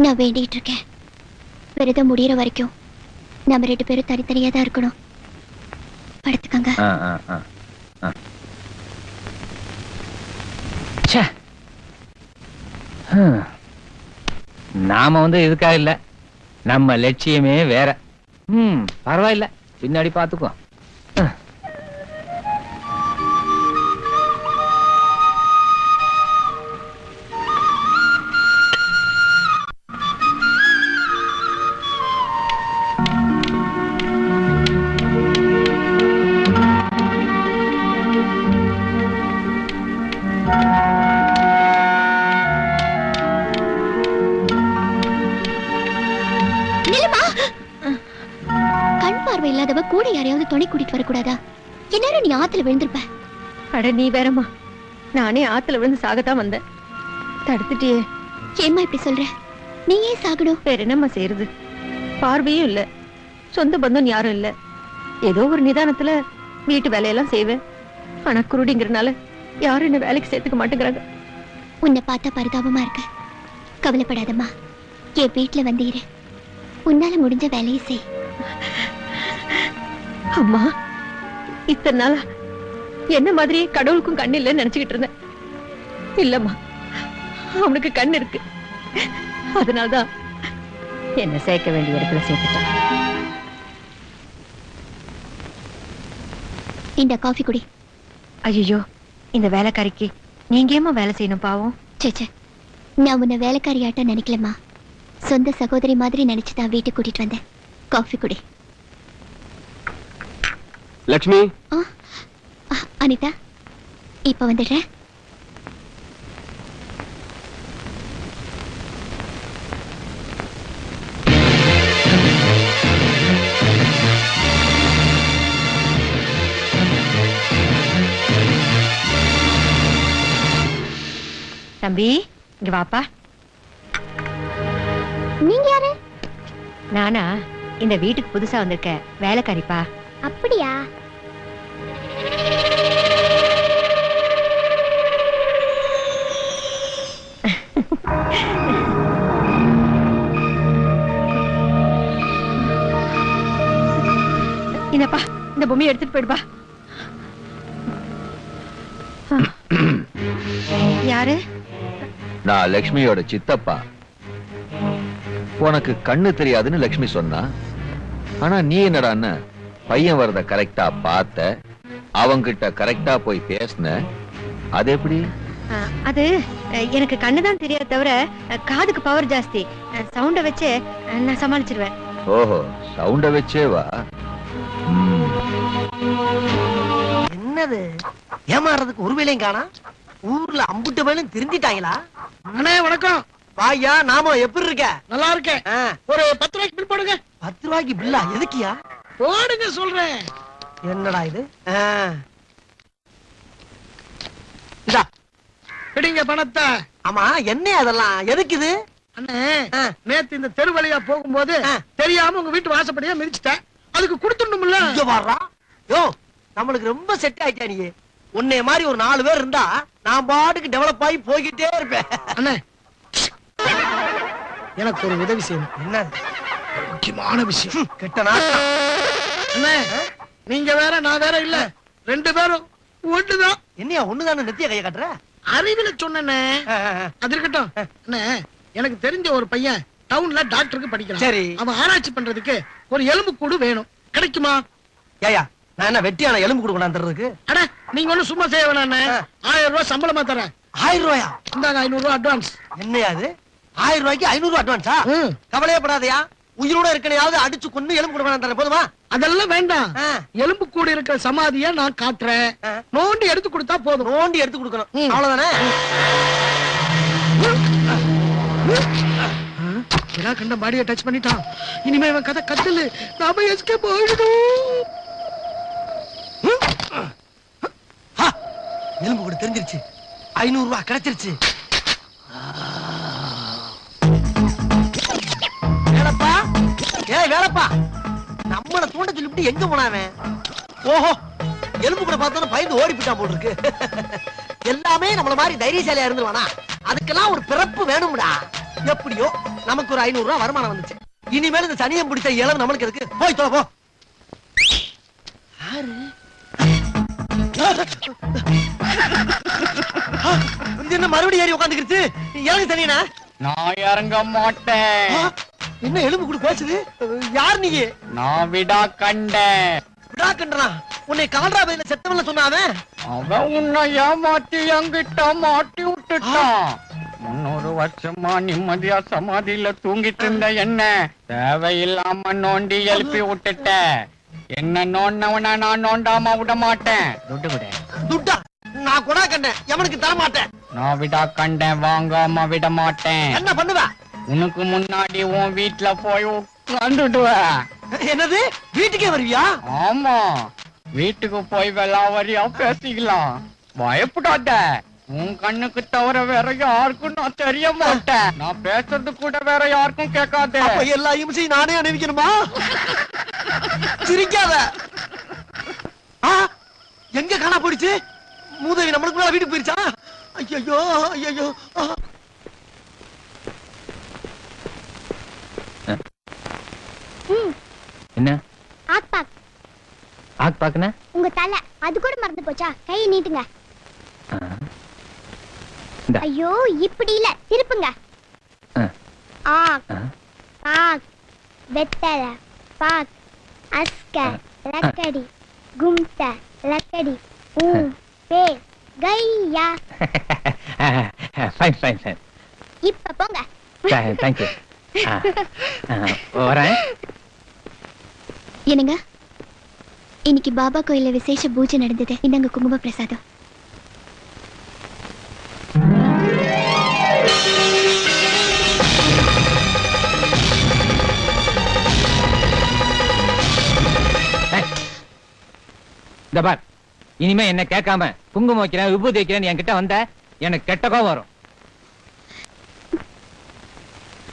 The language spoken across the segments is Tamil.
நான் வேண்டிட்டு இருக்கேன். விரதம் முடியற வரைக்கும் நம்ம 2 பேரும் தனித்தனியா தான் இருக்கணும். படுத்துக்கங்க. நாம இதுக்கா இல்ல, நம்ம லட்சியமே வேற. பரவாயில்ல, பின்னாடி பாத்துக்கோ. கூட யாரையாவது துணை கூட்டிட்டு வரக்கூடாதா? எல்லாரும் நீ ஆத்துல விழுந்திருப்ப. அட நீ வேறம்மா, நானே ஆத்துல விழுந்து சாகத்தான் வந்தேன். தடுத்துட்டியே. ஏம்மா இப்படி சொல்ற? நீ ஏன் சாகணும்? வேற என்னம்மா செய்யறது? பார்வையும் இல்ல, சொந்த பந்தம் யாரும் இல்ல. ஏதோ ஒரு நிதானத்துல வீட்டு வேலையெல்லாம் செய்வேன். ஆனா குருடிங்கிறனால யாரும் என்ன வேலைக்கு சேர்த்துக்க மாட்டேங்கிறாங்க. உன்னை பார்த்தா பரிதாபமா இருக்கு. கவலைப்படாதம்மா, என் வீட்டுல வந்து இரு. உன்னால முடிஞ்ச வேலையை செய். அம்மா, இத்தனை நாளா என்ன மாதிரியே கடவுளுக்கும் கண்ணு இல்லைன்னு நினைச்சுக்கிட்டு இருந்தேன். இல்லம்மா, அவனுக்கு கண்ணு இருக்கு. அதனால்தான் என்ன சேர்க்க வேண்டிய இடத்துல சேர்த்துட்டான். இந்த காஃபி குடி. ஐயோ, இந்த வேலைக்காரிக்கு நீங்க ஏமா வேலை செய்யணும் பாவம்? சேச்சே, நான் உன்னை வேலைக்காரியாட்ட நினைக்கலம்மா. சொந்த சகோதரி மாதிரி நினைச்சுதான் வீட்டுக்கு கூட்டிட்டு வந்தேன். காஃபி குடி. லட்சுமி. அனிதா, இப்ப வந்துடுறேன். தம்பி, இங்க வாப்பா. நீங்க யாரு? நானா? இந்த வீட்டுக்கு புதுசா வந்திருக்க வேலைக்காரிப்பா. அப்படியா? இந்தப்பா, இந்த பொம்மையை எடுத்துட்டு போயிடுப்பா. யாரு? நான் லட்சுமியோட சித்தப்பா. உனக்கு கண்ணு தெரியாதுன்னு லட்சுமி சொன்னா, ஆனா நீ என்னடான்னு பையன் வரத கரெக்டா பார்த்த, அவங்கிட்ட கரெக்டா போய் பேசின. அது எப்படி? அது எனக்கு கண்ணுதான் தெரியாது தவிர காதுக்கு பவர் ஜாஸ்தி. சவுண்ட வச்சு நான் சமாளிச்சிருவேன். ஓஹோ, சவுண்ட வச்சே வா. என்னது ஏமாறதுக்கு ஒரு வேலையும் காணா? ஊர்ல அம்புட்டு வேலையும் திருந்திட்டாங்களா? அண்ணே வணக்கம். வாயா, நாம எப்படி இருக்க? நல்லா இருக்கேன். ஒரு 10 ரூபாய்க்கு பில் போடுங்க. 10 ரூபாய்க்கு பில்லா? எதுக்கியா? போடுங்க சொல்றேன். என்னடா இது? இதா பிடிங்க பணத்தை. ஆமா, என்ன அதெல்லாம் எதுக்கு இது? அண்ணே, நேத்து இந்த தெரு வழியா போகும்போது தெரியாம உங்க வீட்டு வாசப்படியா மிதிச்சிட்டேன். அதுக்கு கொடுத்துடணும்ல. இங்க வர்றா. யோ, நம்மளுக்கு ரொம்ப செட் ஆயிட்டா. நீ உன்னை மாதிரி ஒரு 4 பேர் இருந்தா நான் பாட்டுக்கு டெவலப் ஆகி போய்கிட்டே இருப்பேன். அண்ணே, எனக்கு ஒரு உதவி செய்யணும். என்ன? முக்கியமான விஷயம். கெட்டனா? அண்ணே, நீங்க வேற நான் வேற இல்ல, 2 பேரும் ஒண்ணுதான். என்னையா ஒண்ணுதானே நெத்திய கைய காட்டுற? அறிவில சொன்னே. அது இருக்கட்டும். அண்ணே, எனக்கு தெரிஞ்ச ஒரு பையன் டவுன்ல டாக்டருக்கு படிக்கிறான். சரி. அவன் ஆராய்ச்சி பண்றதுக்கு ஒரு எலும்பு கூடு வேணும். கிடைக்குமா? ஏயா, நான் என்ன வெட்டியான எலும்பு கூடு கொண்டாந்துறதுக்கு? அட, நீங்க ஒண்ணு சும்மா செய்ய வேணாண்ணே. 1000 ரூபாய் சம்பளமா தரேன். 1000 ரூபாயா? இந்தாங்க 500 ரூபாய் அட்வான்ஸ். என்னையா அது? 1000 ரூபாய்க்கு 500 ரூபாய் அட்வான்ஸா? கவலையப்படாதயா, உயிரோட இருக்கனையாவது அடிச்சு கொண்டு எலும்பு கூடு கொண்டாந்து போதுமா? அதெல்லாம் வேண்டாம். எலும்பு கூடு இருக்கிற சமாதியை நான் காட்டுறேன். நோண்டி எடுத்து கொடுத்தா போதும். நோண்டி எடுத்து கொடுக்கணும், அவ்வளவுதானே? கண்ட பாடியை டச் பண்ணிட்டான். இனிமே இவன் கதை கத்தலு. நாம எஸ்கேப் ஆயிடும். எலும்பு கூட தெரிஞ்சிருச்சு. 500 ரூபாய் கிடைச்சிருச்சு. வேலப்பா, ஏய் வேலப்பா, நம்மள தூண்ட சொல்லிட்டு எங்க போனாவே? ஓஹோ, எலும்பு கூட பார்த்தா பயந்து ஓடி போயிட்டான் போல இருக்கு. எல்லாமே நம்மள மாதிரி தைரியசாலியா இருந்துருவானா? அதுக்கெல்லாம் ஒரு பிறப்பு வேணும்டா. எப்படியோ நமக்கு ஒரு 500 ரூபாய் வருமானம் வந்துச்சு. இனிமேல் இந்த சனியம் பிடிச்ச இளவு நம்மளுக்கு எதுக்கு? போய் தொலை போ. என்ன மறுபடியும் ஏறி உட்காந்துக்கிச்சு? இறங்கு சனியனா. நான் இறங்க மாட்டேன். என்ன எலும்பு கூட பேசுது? யார் நீ? நான் விடா கண்டேன். விடா கண்டனா? உன்னை கால்ரா பையில செத்தவன்ல சொன்னாவே. அவன் உன்னை ஏமாத்தி என்கிட்ட மாட்டி விட்டுட்டான். 300 வருஷமா நிம்மதியா சமாதியில தூங்கிட்டு இருந்த என்ன தேவையில்லாம நோண்டி எழுப்பி விட்டுட்ட. என்ன நோண்டவன நான் நோண்டாம விட மாட்டேன். துட்டு கூட. துட்டா? நான் கூட கண்டேன். எவனுக்கு தர மாட்டேன். நான் விடா கண்டேன், வாங்காம விட மாட்டேன். என்ன பண்ணுவ? உனக்கு முன்னாடி உன் வீட்டுல போய் உட்காந்துடுவேன். என்னது? வீட்டுக்கே வருவியா? ஆமா, வீட்டுக்கு போய் வெள்ளாவரியா பேசிக்கலாம். பயப்படாத. உன் கண்ணுக்கு தவிர வேற யாருக்கும் நான் தெரிய மாட்டேன். நான் பேசுறது கூட வேற யாருக்கும் கேட்காத. எல்லா இம்சையும் நானே அனுபவிக்கணுமா? சிரிக்காத. எங்க காணா போயிடுச்சு? மூதேவி நம்மளுக்கு மேல வீட்டுக்கு போயிருச்சா? ஐயோ ஐயோ. என்ன ஆக்பாக் ஆக் பாக்குன? உங்க தலை அது கூட மறந்து போச்சா? கையை நீட்டுங்க. ஐயோ இப்படி இல்ல, திருப்புங்க. ஆக் பாக் வெத்தல பாக் அஸ்க லக்கடி கும்த லக்கடி பே கையா. Fine fine fine. இப்ப போங்க. Thank you. வரேன். என்னங்க, இன்னைக்கு பாபா கோயில்ல விசேஷ பூஜை நடந்தது. இந்தாங்க குங்கும பிரசாதம். இந்த பார், இனிமே என்ன கேட்காம குங்குமம் வைக்கிறேன் விபூதி வைக்கிறேன் என்கிட்ட வந்த எனக்கு கெட்ட கோவம் வரும்.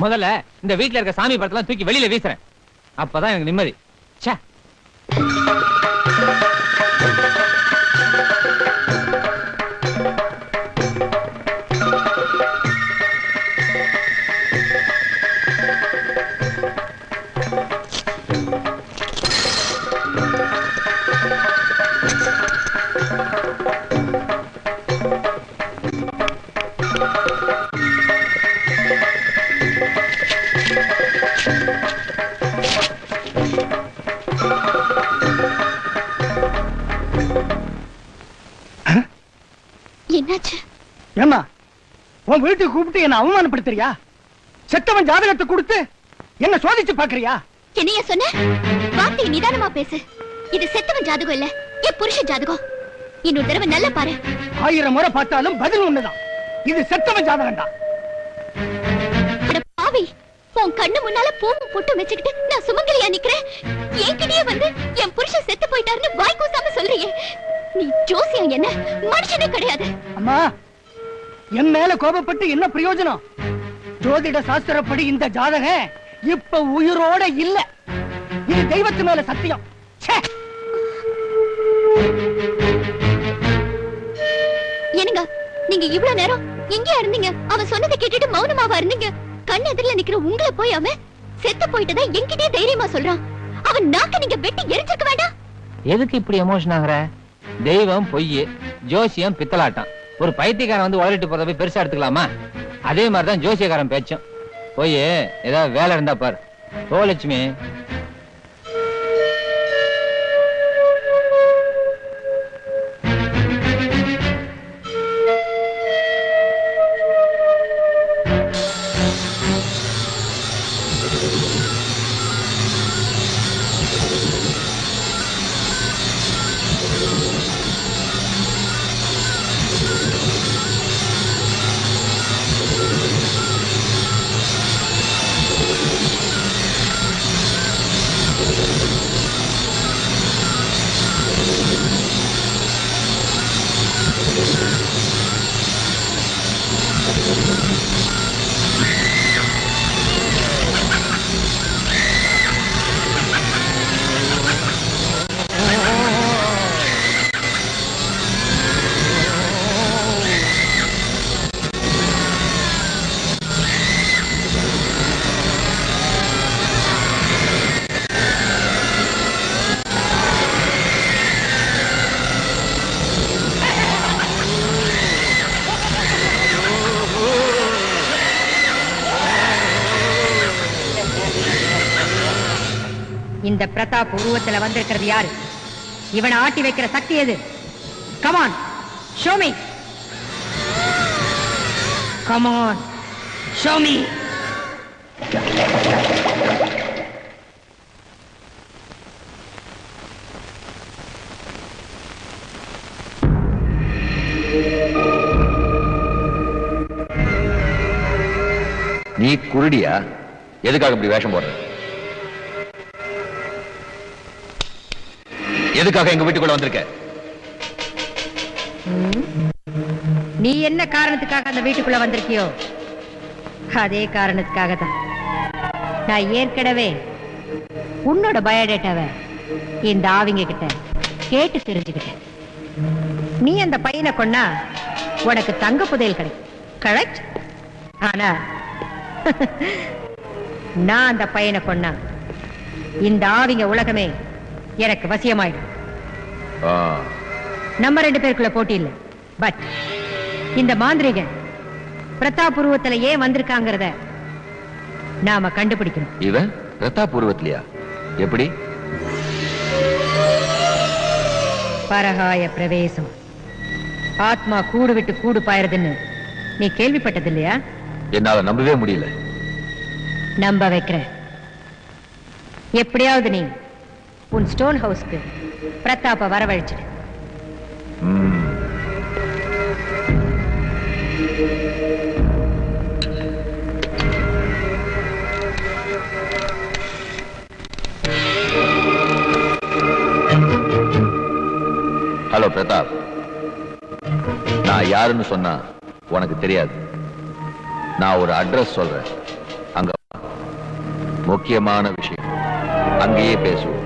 முதல்ல இந்த வீட்டுல இருக்க சாமி படத்தெல்லாம் தூக்கி வெளியில வீசுறேன். அப்பதான் எனக்கு நிம்மதி. ச்சே. என்னாச்சு? ஏமா உன் வீட்டுக்கு கூப்பிட்டு என்ன அவமானப்படுத்துறியா? செத்தவன் ஜாதகத்தை கொடுத்து என்ன சோதிச்சு பாக்குறியா? என்னைய சொன்ன? வார்த்தை நிதானமா பேசு. இது செத்தவன் ஜாதகம் இல்ல, என் புருஷ ஜாதகம். இன்னொரு தடவை நல்லா பாரு. 1000 முறை பார்த்தாலும் பதில் ஒண்ணுதான். இது செத்தவன் ஜாதகம் தான். பாவி, உன் கண்ணு முன்னால பூவும் பொட்டு வச்சுக்கிட்டு நான் சுமங்கலியா நிக்கிறேன். என்கிட்டயே வந்து என் புருஷன் செத்து போயிட்டாருன்னு வாய் கூசாம சொல்றியே. நீ ஜோசியம் என்ன மனுஷனே கிடையாது. அம்மா, என் மேல கோபப்பட்டு என்ன பிரயோஜனம்? ஜோதிட சாஸ்திரப்படி இந்த ஜாதகம் இப்ப உயிரோட இல்ல. இது தெய்வத்து மேல சத்தியம். என்னங்க, நீங்க இவ்வளவு நேரம் எங்கேயா இருந்தீங்க? அவன் சொன்னதை கேட்டுட்டு மௌனமாவா இருந்தீங்க? கண் எதிரில நிக்கிற உங்களை போய் அவன் செத்து போயிட்டதா என்கிட்டயே தைரியமா சொல்றான். அவன் நாக்க நீங்க வெட்டி எரிஞ்சிருக்க வேண்டாம்? எதுக்கு இப்படி எமோஷன் ஆகுற? தெய்வம் பொய், ஜோசியம் பித்தலாட்டம். ஒரு பைத்தியக்காரன் வந்து உளறிட்டு போறத போய் பெருசா எடுத்துக்கலாமா? அதே மாதிரிதான் ஜோசியக்காரன் பேச்சும். போய் ஏதாவது வேலை இருந்தா பாரு. ஓ லட்சுமி. இந்த பிரதாப் உருவத்துல வந்திருக்கிறது யாரு? இவனை ஆட்டி வைக்கிற சக்தி எது? Come on, show me. Come on, show me. நீ குருடியா? எதுக்காக இப்படி வேஷம் போடுற? எதுக்காக எங்க வீட்டுக்குள்ள வந்திருக்க? நீ என்ன காரணத்துக்காக அந்த வீட்டுக்குள்ள வந்திருக்கியோ அதே காரணத்துக்காக தான் நான் ஏற்கனவே உன்னோட பயோடேட்டாவை இந்த ஆவிங்க கிட்ட கேட்டு தெரிஞ்சுக்கிட்டேன். நீ அந்த பையனை கொன்னா உனக்கு தங்க புதையல் கிடைக்கும், கரெக்ட்? ஆனா நான் அந்த பையனை கொன்னா இந்த ஆவிங்க உலகமே எனக்கு வசியமாயிடும். நம்ம 2 பேருக்குள்ள போட்டி இல்லை. பட் இந்த மாந்திரிகன் பிரதாப் உருவத்துல ஏன் வந்திருக்காங்கிறத நாம கண்டுபிடிக்கணும். இவன் பிரதாப் உருவத்திலையா? எப்படி? பரகாய பிரவேசம். ஆத்மா கூடு விட்டு கூடு பாயறதுன்னு நீ கேள்விப்பட்டது இல்லையா? என்னால நம்பவே முடியல. நம்ப வைக்கிற. எப்படியாவது நீ உன் ஸ்டோன் ஹவுஸ்க்கு பிரதாப்ப வரவழைச்சிடு. ஹலோ பிரதாப், நான் யாருன்னு சொன்னா உனக்கு தெரியாது. நான் ஒரு அட்ரஸ் சொல்றேன், அங்க முக்கியமான விஷயம், அங்கேயே பேசுவோம்.